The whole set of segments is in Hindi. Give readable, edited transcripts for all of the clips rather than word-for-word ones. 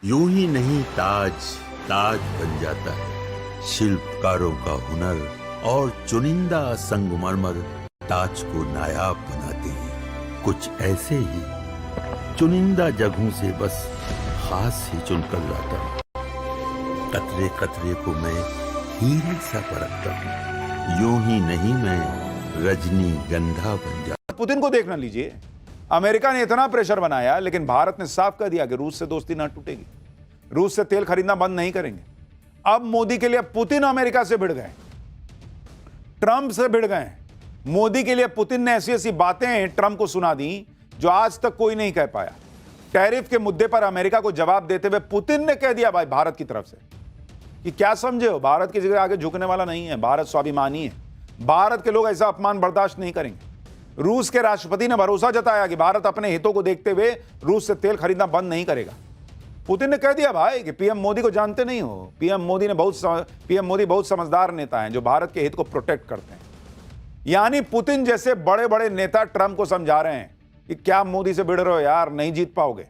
यूं ही नहीं ताज ताज बन जाता है। शिल्पकारों का हुनर और चुनिंदा संगमरमर ताज को नायाब बनाते हैं। कुछ ऐसे ही चुनिंदा जगहों से बस खास ही चुनकर लाता हूँ। कतरे कतरे को मैं हीरे सा परखता हूँ। यूं ही नहीं मैं रजनीगंधा बन जाता। पुतिन को देखना लीजिए, अमेरिका ने इतना प्रेशर बनाया लेकिन भारत ने साफ कर दिया कि रूस से दोस्ती ना टूटेगी, रूस से तेल खरीदना बंद नहीं करेंगे। अब मोदी के लिए पुतिन अमेरिका से भिड़ गए, ट्रंप से भिड़ गए। मोदी के लिए पुतिन ने ऐसी ऐसी बातें ट्रंप को सुना दी जो आज तक कोई नहीं कह पाया। टैरिफ के मुद्दे पर अमेरिका को जवाब देते हुए पुतिन ने कह दिया भाई भारत की तरफ से कि क्या समझे हो, भारत की जगह आगे झुकने वाला नहीं है, भारत स्वाभिमानी है, भारत के लोग ऐसा अपमान बर्दाश्त नहीं करेंगे। रूस के राष्ट्रपति ने भरोसा जताया कि भारत अपने हितों को देखते हुए रूस से तेल खरीदना बंद नहीं करेगा। पुतिन ने कह दिया भाई कि पीएम मोदी को जानते नहीं हो, पीएम मोदी बहुत समझदार नेता हैं जो भारत के हित को प्रोटेक्ट करते हैं। यानी पुतिन जैसे बड़े बड़े नेता ट्रंप को समझा रहे हैं कि क्या मोदी से भिड़ रहे हो यार, नहीं जीत पाओगे।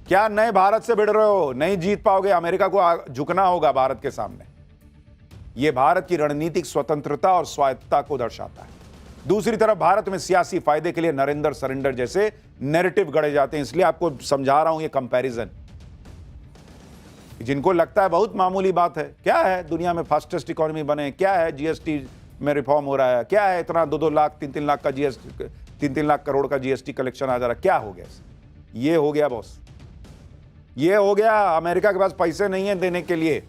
क्या नए भारत से भिड़ रहे हो, नहीं जीत पाओगे, अमेरिका को झुकना होगा भारत के सामने। यह भारत की रणनीतिक स्वतंत्रता और स्वायत्तता को दर्शाता है। दूसरी तरफ भारत में सियासी फायदे के लिए नरेंद्र सरेंडर जैसे नैरेटिव गढ़े जाते हैं। इसलिए आपको समझा रहा हूं ये कंपैरिजन। जिनको लगता है बहुत मामूली बात है, क्या है दुनिया में फास्टेस्ट इकोनॉमी बने, क्या है जीएसटी में रिफॉर्म हो रहा है, क्या है इतना 2-2 लाख 3-3 लाख का जीएसटी 3-3 लाख करोड़ का जीएसटी कलेक्शन आ जा रहा, क्या हो गया? ये हो गया बॉस, ये हो गया। अमेरिका के पास पैसे नहीं है देने के लिए।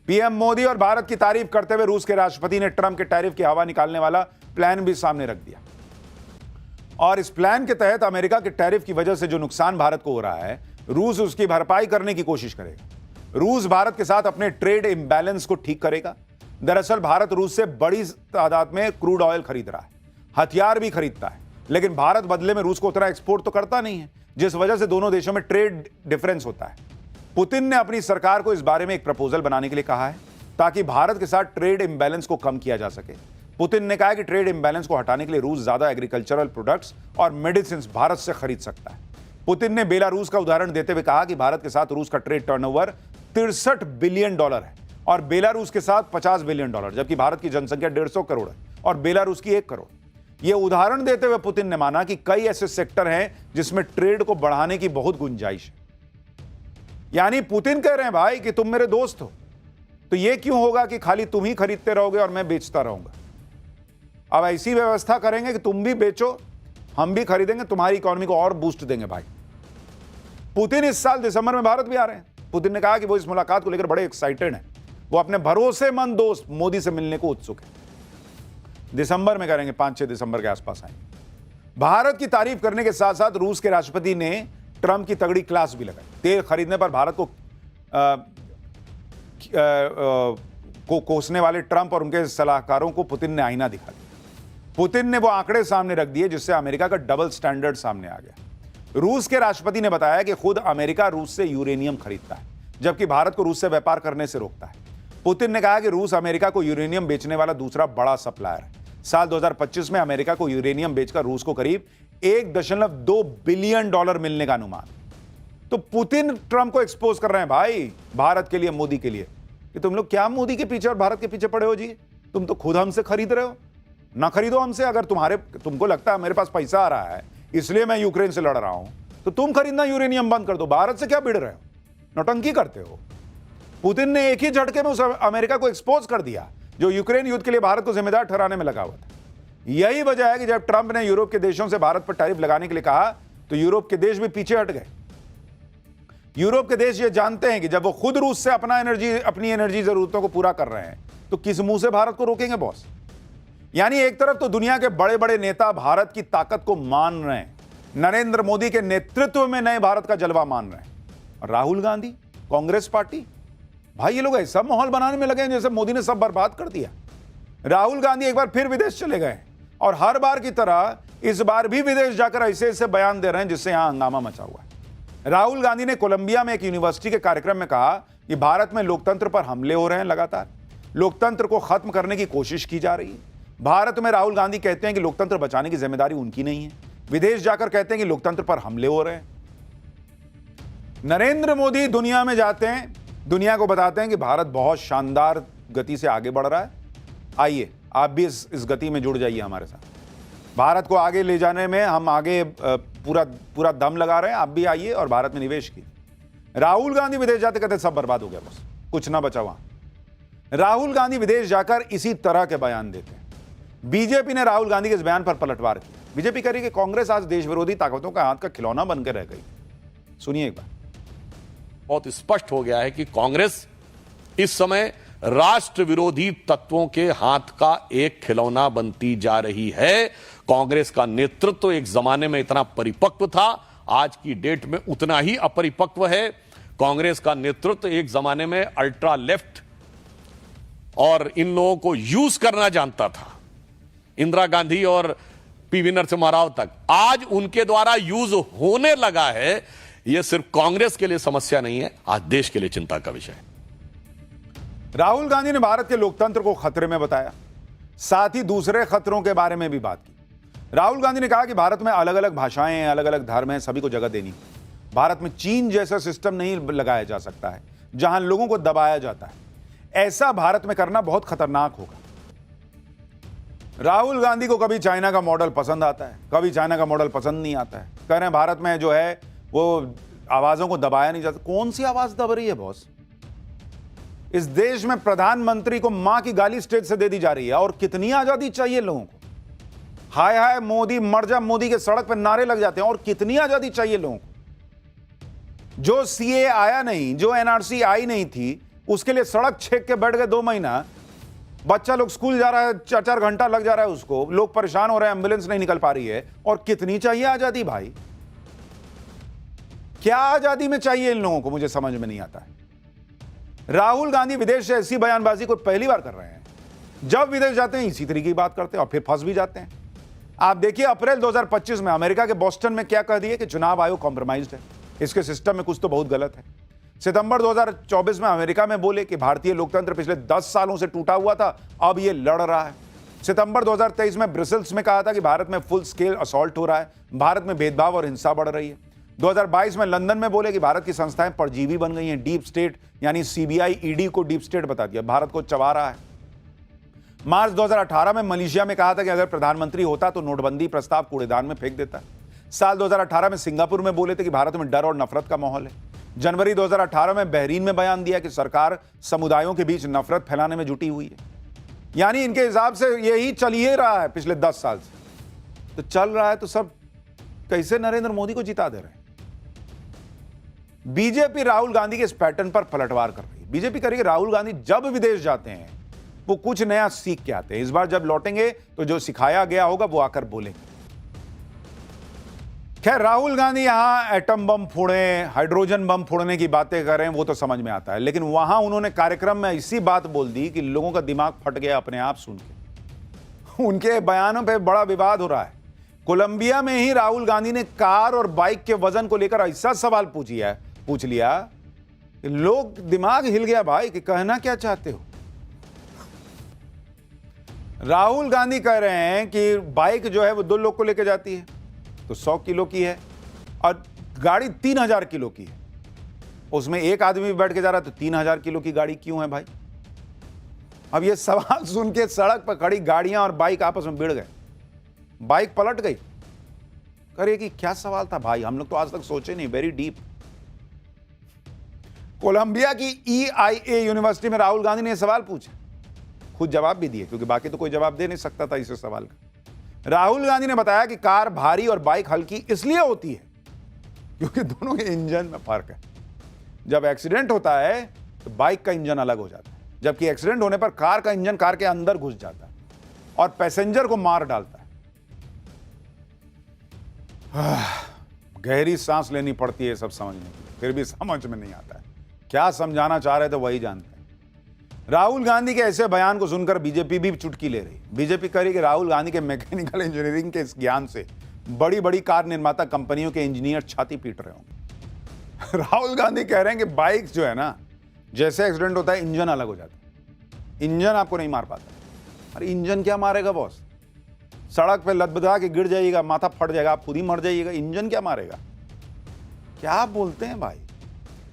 पीएम मोदी और भारत की तारीफ करते हुए रूस के राष्ट्रपति ने ट्रंप के टैरिफ की हवा निकालने वाला प्लान भी सामने रख दिया। और इस प्लान के तहत अमेरिका के टैरिफ की वजह से जो नुकसान भारत को हो रहा है, रूस उसकी भरपाई करने की कोशिश करेगा। रूस भारत के साथ अपने ट्रेड इंबैलेंस को ठीक करेगा। दरअसल भारत रूस से बड़ी तादाद में क्रूड ऑयल खरीद रहा है, हथियार भी खरीदता है, लेकिन भारत बदले में रूस को उतना एक्सपोर्ट तो करता नहीं है, जिस वजह से दोनों देशों में ट्रेड डिफरेंस होता है। पुतिन ने अपनी सरकार को इस बारे में एक प्रपोजल बनाने के लिए कहा है ताकि भारत के साथ ट्रेड इंबैलेंस को कम किया जा सके। पुतिन ने कहा कि ट्रेड इंबैलेंस को हटाने के लिए रूस ज्यादा एग्रीकल्चरल प्रोडक्ट्स और मेडिसिन भारत से खरीद सकता है। पुतिन ने बेलारूस का उदाहरण देते हुए कहा कि भारत के साथ रूस का ट्रेड टर्नओवर $63 बिलियन है और बेलारूस के साथ $50 बिलियन, जबकि भारत की जनसंख्या 150 करोड़ है और बेलारूस की 1 करोड़। यह उदाहरण देते हुए पुतिन ने माना कि कई ऐसे सेक्टर हैं जिसमें ट्रेड को बढ़ाने की बहुत गुंजाइश है। यानी पुतिन कह रहे हैं भाई कि तुम मेरे दोस्त हो, तो यह क्यों होगा कि खाली तुम ही खरीदते रहोगे और मैं बेचता रहूंगा। अब ऐसी व्यवस्था करेंगे कि तुम भी बेचो, हम भी खरीदेंगे, तुम्हारी इकोनॉमी को और बूस्ट देंगे भाई। पुतिन इस साल दिसंबर में भारत भी आ रहे हैं। पुतिन ने कहा कि वो इस मुलाकात को लेकर बड़े एक्साइटेड हैं। वो अपने भरोसेमंद दोस्त मोदी से मिलने को उत्सुक है। दिसंबर में करेंगे, 5-6 दिसंबर के आसपास आएंगे। भारत की तारीफ करने के साथ साथ रूस के राष्ट्रपति ने ट्रंप की तगड़ी क्लास भी लगाई। तेल खरीदने पर भारत को कोसने वाले ट्रंप और उनके सलाहकारों को पुतिन ने आईना दिखा दिया। पुतिन ने वो आंकड़े सामने रख दिए जिससे अमेरिका का डबल स्टैंडर्ड सामने आ गया। रूस के राष्ट्रपति ने बताया कि खुद अमेरिका रूस से यूरेनियम खरीदता है, जबकि भारत को रूस से व्यापार करने से रोकता है। पुतिन ने कहा कि रूस अमेरिका को यूरेनियम बेचने वाला दूसरा बड़ा सप्लायर है। साल 2025 में अमेरिका को यूरेनियम बेचकर रूस को करीब $1.2 बिलियन मिलने का अनुमान। तो पुतिन ट्रंप को एक्सपोज कर रहे हैं भाई भारत के लिए, मोदी के लिए, कि तुम लोग क्या मोदी के पीछे और भारत के पीछे पड़े हो जी। तुम तो खुद हमसे खरीद रहे हो, ना खरीदो हमसे। अगर तुमको लगता है मेरे पास पैसा आ रहा है इसलिए मैं यूक्रेन से लड़ रहा हूं, तो तुम खरीदना यूरेनियम बंद कर दो। भारत से क्या भिड़ रहे हो, नौटंकी करते हो। पुतिन ने एक ही झटके में उस अमेरिका को एक्सपोज कर दिया जो यूक्रेन युद्ध के लिए भारत को जिम्मेदार ठहराने में लगा हुआ था। यही वजह है कि जब ट्रंप ने यूरोप के देशों से भारत पर टैरिफ लगाने के लिए कहा तो यूरोप के देश भी पीछे हट गए। यूरोप के देश ये जानते हैं कि जब वो खुद रूस से अपनी एनर्जी जरूरतों को पूरा कर रहे हैं तो किस मुंह से भारत को रोकेंगे बॉस। यानी एक तरफ तो दुनिया के बड़े बड़े नेता भारत की ताकत को मान रहे हैं, नरेंद्र मोदी के नेतृत्व में नए भारत का जलवा मान रहे हैं, और राहुल गांधी, कांग्रेस पार्टी, भाई ये लोग ऐसा माहौल बनाने में लगे हैं जैसे मोदी ने सब बर्बाद कर दिया। राहुल गांधी एक बार फिर विदेश चले गए और हर बार की तरह इस बार भी विदेश जाकर ऐसे ऐसे बयान दे रहे हैं जिससे यहां हंगामा मचा हुआ है। राहुल गांधी ने कोलंबिया में एक यूनिवर्सिटी के कार्यक्रम में कहा कि भारत में लोकतंत्र पर हमले हो रहे हैं, लगातार लोकतंत्र को खत्म करने की कोशिश की जा रही है। भारत में राहुल गांधी कहते हैं कि लोकतंत्र बचाने की जिम्मेदारी उनकी नहीं है, विदेश जाकर कहते हैं कि लोकतंत्र पर हमले हो रहे हैं। नरेंद्र मोदी दुनिया में जाते हैं, दुनिया को बताते हैं कि भारत बहुत शानदार गति से आगे बढ़ रहा है। आइए आप भी इस गति में जुड़ जाइए हमारे साथ। भारत को आगे ले जाने में हम आगे पूरा दम लगा रहे हैं। आप भी आइए और भारत में निवेश कीजिए। राहुल गांधी विदेश जाते कहते सब बर्बाद हो गया, बस कुछ ना बचा वहां। राहुल गांधी विदेश जाकर इसी तरह के बयान देते हैं। बीजेपी ने राहुल गांधी के इस बयान पर पलटवार किया। बीजेपी कह रही कि कांग्रेस आज देश विरोधी ताकतों का हाथ का खिलौना बनकर रह गई। सुनिए एक बार। बहुत स्पष्ट हो गया है कि कांग्रेस इस समय राष्ट्र विरोधी तत्वों के हाथ का एक खिलौना बनती जा रही है। कांग्रेस का नेतृत्व एक जमाने में इतना परिपक्व था, आज की डेट में उतना ही अपरिपक्व है। कांग्रेस का नेतृत्व एक जमाने में अल्ट्रा लेफ्ट और इन लोगों को यूज करना जानता था, इंदिरा गांधी और पीवी नरसिम्हा राव तक। आज उनके द्वारा यूज होने लगा है। यह सिर्फ कांग्रेस के लिए समस्या नहीं है, आज देश के लिए चिंता का विषय है। राहुल गांधी ने भारत के लोकतंत्र को खतरे में बताया, साथ ही दूसरे खतरों के बारे में भी बात की। राहुल गांधी ने कहा कि भारत में अलग अलग भाषाएं हैं, अलग अलग धर्म हैं, सभी को जगह देनी। भारत में चीन जैसा सिस्टम नहीं लगाया जा सकता है जहां लोगों को दबाया जाता है। ऐसा भारत में करना बहुत खतरनाक होगा। राहुल गांधी को कभी चाइना का मॉडल पसंद आता है, कभी चाइना का मॉडल पसंद नहीं आता है। कह रहे हैं भारत में जो है वो आवाजों को दबाया नहीं जाता। कौन सी आवाज दब रही है बॉस? इस देश में प्रधानमंत्री को मां की गाली स्टेज से दे दी जा रही है। और कितनी आजादी चाहिए लोगों को? हाय हाय मोदी, मर जा मोदी के सड़क पर नारे लग जाते हैं। और कितनी आजादी चाहिए लोगों को? जो सीए आया नहीं, जो एनआरसी आई नहीं थी, उसके लिए सड़क छेक के बैठ गए 2 महीना। बच्चा लोग स्कूल जा रहा है, 4-4 घंटा लग जा रहा है उसको, लोग परेशान हो रहे हैं, एम्बुलेंस नहीं निकल पा रही है। और कितनी चाहिए आजादी भाई? क्या आजादी में चाहिए इन लोगों को? मुझे समझ में नहीं आता है। राहुल गांधी विदेश से ऐसी बयानबाजी को पहली बार कर रहे हैं। जब विदेश जाते हैं इसी तरीके की बात करते हैं और फिर फंस भी जाते हैं। आप देखिए अप्रैल 2025 में अमेरिका के बोस्टन में क्या कह दिए कि चुनाव आयोग कॉम्प्रोमाइज्ड है, इसके सिस्टम में कुछ तो बहुत गलत है। सितंबर 2024 में अमेरिका में बोले कि भारतीय लोकतंत्र पिछले 10 सालों से टूटा हुआ था, अब यह लड़ रहा है। सितंबर 2023 में ब्रसेल्स में कहा था कि भारत में फुल स्केल असॉल्ट हो रहा है, भारत में भेदभाव और हिंसा बढ़ रही है। 2022 में लंदन में बोले कि भारत की संस्थाएं परजीवी बन गई हैं, डीप स्टेट यानी सीबीआई ईडी को डीप स्टेट बता दिया, भारत को चबा रहा है। मार्च 2018 में मलेशिया में कहा था कि अगर प्रधानमंत्री होता तो नोटबंदी प्रस्ताव कूड़ेदान में फेंक देता। साल 2018 में सिंगापुर में बोले थे कि भारत में डर और नफरत का माहौल है। जनवरी 2018 में बहरीन में बयान दिया कि सरकार समुदायों के बीच नफरत फैलाने में जुटी हुई है। यानी इनके हिसाब से यही चल ही रहा है पिछले 10 साल से। तो चल रहा है तो सब कैसे नरेंद्र मोदी को जिता दे रहे हैं? बीजेपी राहुल गांधी के इस पैटर्न पर पलटवार कर रही है। बीजेपी करेगी राहुल गांधी जब विदेश जाते हैं वो कुछ नया सीख के आते हैं। इस बार जब लौटेंगे तो जो सिखाया गया होगा वो आकर बोलेंगे। खैर राहुल गांधी यहां एटम बम फोड़े, हाइड्रोजन बम फोड़ने की बातें कर रहे हैं वो तो समझ में आता है, लेकिन वहां उन्होंने कार्यक्रम में ऐसी बात बोल दी कि लोगों का दिमाग फट गया अपने आप सुन के। उनके बयानों पे बड़ा विवाद हो रहा है। कोलंबिया में ही राहुल गांधी ने कार और बाइक के वजन को लेकर ऐसा सवाल पूछ लिया कि लोग दिमाग हिल गया भाई कि कहना क्या चाहते हो। राहुल गांधी कह रहे हैं कि बाइक जो है वो 2 लोग को लेकर जाती है तो 100 किलो की है और गाड़ी 3000 किलो की है, उसमें एक आदमी बैठ के जा रहा है तो 3000 किलो की गाड़ी क्यों है भाई? अब ये सवाल सुन के सड़क पर खड़ी गाड़ियां और बाइक आपस में भिड़ गए, बाइक पलट गई। करिए कि क्या सवाल था भाई, हम लोग तो आज तक सोचे नहीं। Very deep. कोलंबिया की EIA यूनिवर्सिटी में राहुल गांधी ने सवाल पूछा, खुद जवाब भी दिए क्योंकि बाकी तो कोई जवाब दे नहीं सकता था इस सवाल का। राहुल गांधी ने बताया कि कार भारी और बाइक हल्की इसलिए होती है क्योंकि दोनों के इंजन में फर्क है। जब एक्सीडेंट होता है तो बाइक का इंजन अलग हो जाता है, जबकि एक्सीडेंट होने पर कार का इंजन कार के अंदर घुस जाता है और पैसेंजर को मार डालता है। गहरी सांस लेनी पड़ती है सब समझने के लिए, फिर भी समझ में नहीं आता है। क्या समझाना चाह रहे थे वही जानते हैं। राहुल गांधी के ऐसे बयान को सुनकर बीजेपी भी चुटकी ले रही। बीजेपी कह रही कि राहुल गांधी के मैकेनिकल इंजीनियरिंग के इस ज्ञान से बड़ी बड़ी कार निर्माता कंपनियों के इंजीनियर छाती पीट रहे होंगे। राहुल गांधी कह रहे हैं कि बाइक जो है ना, जैसे एक्सीडेंट होता है इंजन अलग हो जाता है, इंजन आपको नहीं मार पाता। अरे इंजन क्या मारेगा बॉस? सड़क पे लदबदा के गिर जाइएगा, माथा फट जाएगा, आप खुद ही मर जाइएगा, इंजन क्या मारेगा? क्या आप बोलते हैं भाई?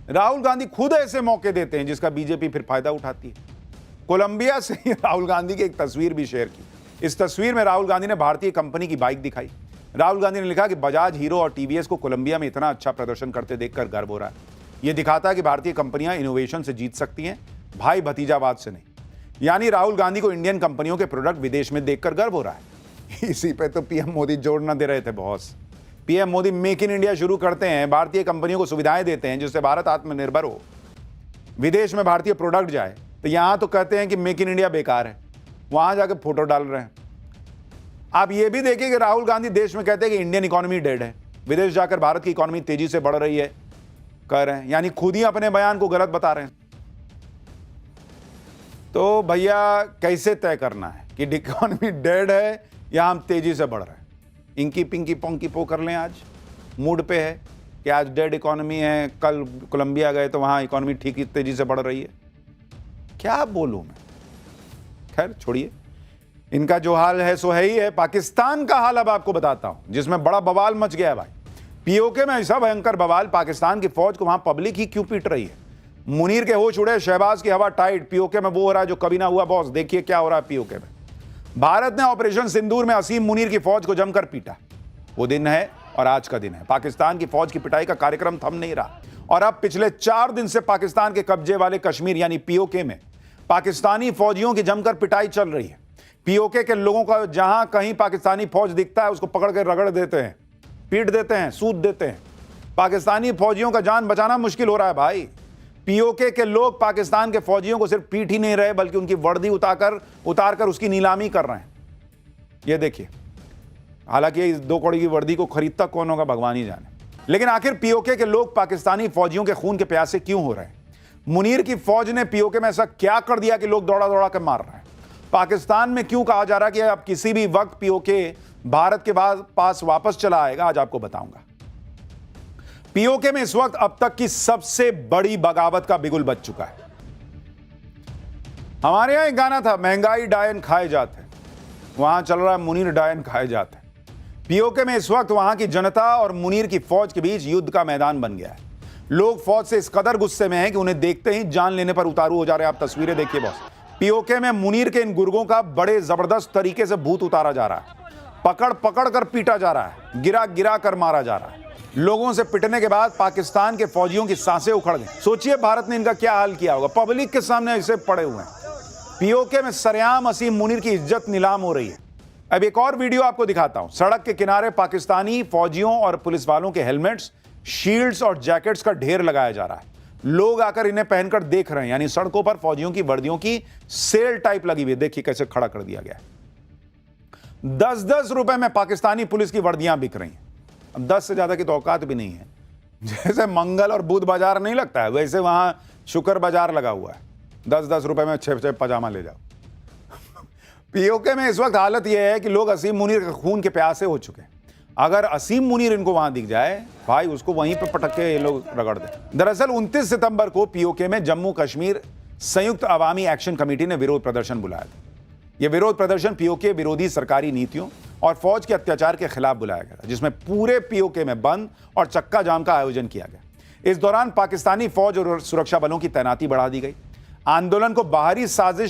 राहुल गांधी खुद ऐसे मौके देते हैं जिसका बीजेपी फिर फायदा उठाती है। कोलंबिया से राहुल गांधी की एक तस्वीर भी शेयर की। इस तस्वीर में राहुल गांधी ने भारतीय कंपनी की बाइक दिखाई। राहुल गांधी ने लिखा कि बजाज, हीरो और टीवीएस को कोलंबिया में इतना अच्छा प्रदर्शन करते देखकर गर्व हो रहा है। यह दिखाता है कि भारतीय कंपनियां इनोवेशन से जीत सकती हैं, भाई भतीजावाद से नहीं। यानी राहुल गांधी को इंडियन कंपनियों के प्रोडक्ट विदेश में देखकर गर्व हो रहा है। इसी पे तो पीएम मोदी जोड़ न दे रहे थे boss. PM Modi make in India शुरू करते हैं, भारतीय कंपनियों को सुविधाएं देते हैं जिससे भारत आत्मनिर्भर हो, विदेश में भारतीय प्रोडक्ट जाए। तो यहां तो कहते हैं कि मेक इन इंडिया बेकार है, वहां जाकर फोटो डाल रहे हैं। आप ये भी देखिए कि राहुल गांधी देश में कहते हैं कि इंडियन इकोनॉमी डेड है, विदेश जाकर भारत की इकोनॉमी तेजी से बढ़ रही है कह रहे हैं, यानी खुद ही अपने बयान को गलत बता रहे हैं। तो भैया कैसे तय करना है कि इकोनॉमी डेड है या हम तेजी से बढ़ रहे हैं? इंकी पिंकी पोंकी पो कर लें, आज मूड पे है कि आज डेड इकोनॉमी है, कल कोलंबिया गए तो वहां इकोनॉमी ठीक तेजी से बढ़ रही है। क्या बोलूं मैं, खैर छोड़िए, इनका जो हाल है सो है ही है। पाकिस्तान का हाल अब आपको बताता हूं, जिसमें बड़ा बवाल मच गया है भाई। पीओके में ऐसा भयंकर बवाल, पाकिस्तान की फौज को वहां पब्लिक ही क्यों पीट रही है। मुनीर के होश उड़े, शहबाज की हवा टाइट, पीओके में वो हो रहा है जो कभी ना हुआ बॉस। देखिए क्या हो रहा है पीओके में। भारत ने ऑपरेशन सिंदूर में असीम मुनीर की फौज को जमकर पीटा। वो दिन है और आज का दिन है। पाकिस्तान की फौज की पिटाई का कार्यक्रम थम नहीं रहा और अब पिछले 4 दिन से पाकिस्तान के कब्जे वाले कश्मीर यानी पीओके में पाकिस्तानी फौजियों की जमकर पिटाई चल रही है। पीओके के लोगों का जहां कहीं पाकिस्तानी फौज दिखता है उसको पकड़ के रगड़ देते हैं, पीट देते हैं, सूद देते हैं। पाकिस्तानी फौजियों का जान बचाना मुश्किल हो रहा है भाई। पीओके के लोग पाकिस्तान के फौजियों को सिर्फ पीट ही नहीं रहे बल्कि उनकी वर्दी उतारकर उसकी नीलामी कर रहे हैं। ये देखिए, हालांकि इस 2 कौड़ी की वर्दी को खरीदता कौन होगा भगवान ही जाने। लेकिन आखिर पीओके के लोग पाकिस्तानी फौजियों के खून के प्यासे क्यों हो रहे हैं? मुनीर की फौज ने पीओके में ऐसा क्या कर दिया कि लोग दौड़ा दौड़ा कर मार रहे हैं? पाकिस्तान में क्यों कहा जा रहा है कि अब किसी भी वक्त पीओके भारत के पास वापस चला आएगा? आज आपको बताऊंगा। पीओके में इस वक्त अब तक की सबसे बड़ी बगावत का बिगुल बज चुका है। हमारे यहां एक गाना था, महंगाई डायन खाए जाते हैं, वहां चल रहा है मुनीर डायन खाए जाते हैं। पीओके में इस वक्त वहां की जनता और मुनीर की फौज के बीच युद्ध का मैदान बन गया है। लोग फौज से इस कदर गुस्से में हैं कि उन्हें देखते ही जान लेने पर उतारू हो जा रहे हैं। आप तस्वीरें देखिए बॉस। पीओके में मुनीर के इन गुर्गों का बड़े जबरदस्त तरीके से भूत उतारा जा रहा है, पकड़ पकड़ कर पीटा जा रहा है, गिरा गिरा कर मारा जा रहा है। लोगों से पिटने के बाद पाकिस्तान के फौजियों की सांसें उखड़ गई। सोचिए भारत ने इनका क्या हाल किया होगा। पब्लिक के सामने ऐसे पड़े हुए हैं। पीओके में सरेआम असीम मुनीर की इज्जत नीलाम हो रही है। अब एक और वीडियो आपको दिखाता हूं। सड़क के किनारे पाकिस्तानी फौजियों और पुलिस वालों के हेलमेट्स, शील्ड्स और जैकेट्स का ढेर लगाया जा रहा है। लोग आकर इन्हें पहनकर देख रहे हैं, यानी सड़कों पर फौजियों की वर्दियों की सेल टाइप लगी हुई है। देखिए कैसे खड़ा कर दिया गया है। 10-10 रुपए में पाकिस्तानी पुलिस की वर्दियां बिक रही हैं। अब 10 से ज्यादा की तो औकात भी नहीं है। जैसे मंगल और बुध बाजार नहीं लगता है, वैसे वहां शुक्र बाजार लगा हुआ है। 10-10 रुपए में 6 पजामा ले जाओ। पीओके में इस वक्त हालत यह है कि लोग असीम मुनीर के खून के प्यासे हो चुके हैं। अगर असीम मुनीर इनको वहां दिख जाए भाई, उसको वहीं पे पटक के ये लोग रगड़ दें। दरअसल 29 सितंबर को पीओके में जम्मू कश्मीर संयुक्त अवामी एक्शन कमेटी ने विरोध प्रदर्शन बुलाया था। यह विरोध प्रदर्शन पीओके विरोधी सरकारी नीतियों और फौज के अत्याचार के खिलाफ बुलाया गया था, जिसमें पूरे पीओके में बंद और चक्का जाम का आयोजन किया गया। इस दौरान पाकिस्तानी फौज और सुरक्षा बलों की तैनाती बढ़ा दी गई। आंदोलन को बाहरी साजिश